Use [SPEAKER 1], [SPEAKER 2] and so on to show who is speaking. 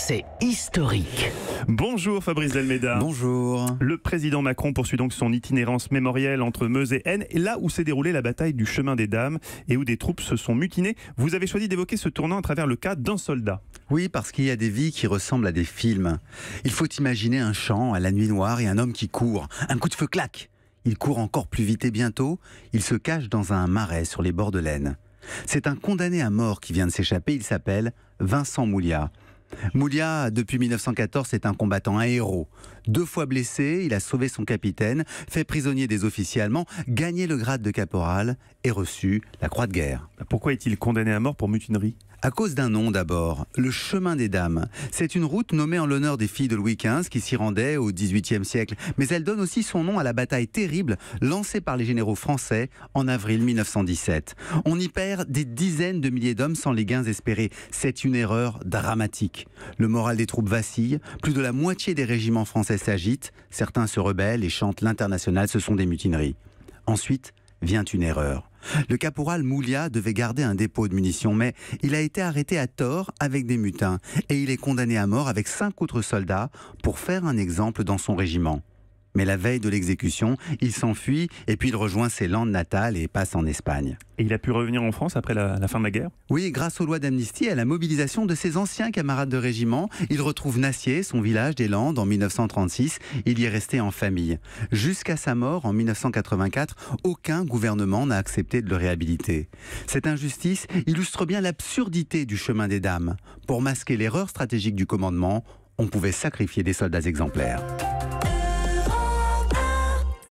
[SPEAKER 1] c'est historique.
[SPEAKER 2] Bonjour Fabrice Delméda.
[SPEAKER 3] Bonjour.
[SPEAKER 2] Le président Macron poursuit donc son itinérance mémorielle entre Meuse et Aisne, et là où s'est déroulée la bataille du chemin des Dames et où des troupes se sont mutinées. Vous avez choisi d'évoquer ce tournant à travers le cas d'un soldat.
[SPEAKER 3] Oui, parce qu'il y a des vies qui ressemblent à des films. Il faut imaginer un champ à la nuit noire et un homme qui court. Un coup de feu, clac. Il court encore plus vite et bientôt, il se cache dans un marais sur les bords de l'Aisne. C'est un condamné à mort qui vient de s'échapper, il s'appelle Vincent Mouliat. Mouliat, depuis 1914, est un combattant, un héros. 2 fois blessé, il a sauvé son capitaine, fait prisonnier des officiers allemands, gagné le grade de caporal et reçu la croix de guerre.
[SPEAKER 2] Pourquoi est-il condamné à mort pour mutinerie ?
[SPEAKER 3] À cause d'un nom d'abord, le chemin des Dames. C'est une route nommée en l'honneur des filles de Louis XV qui s'y rendaient au XVIIIe siècle. Mais elle donne aussi son nom à la bataille terrible lancée par les généraux français en avril 1917. On y perd des dizaines de milliers d'hommes sans les gains espérés. C'est une erreur dramatique. Le moral des troupes vacille, plus de la moitié des régiments français s'agitent, certains se rebellent et chantent l'international, ce sont des mutineries. Ensuite vient une erreur. Le caporal Mouliat devait garder un dépôt de munitions, mais il a été arrêté à tort avec des mutins et il est condamné à mort avec 5 autres soldats pour faire un exemple dans son régiment. Mais la veille de l'exécution, il s'enfuit et puis il rejoint ses landes natales et passe en Espagne.
[SPEAKER 2] Et il a pu revenir en France après la fin de la guerre ?
[SPEAKER 3] Oui, grâce aux lois d'amnistie et à la mobilisation de ses anciens camarades de régiment, il retrouve Nassier, son village des Landes, en 1936. Il y est resté en famille. Jusqu'à sa mort en 1984, aucun gouvernement n'a accepté de le réhabiliter. Cette injustice illustre bien l'absurdité du chemin des Dames. Pour masquer l'erreur stratégique du commandement, on pouvait sacrifier des soldats exemplaires.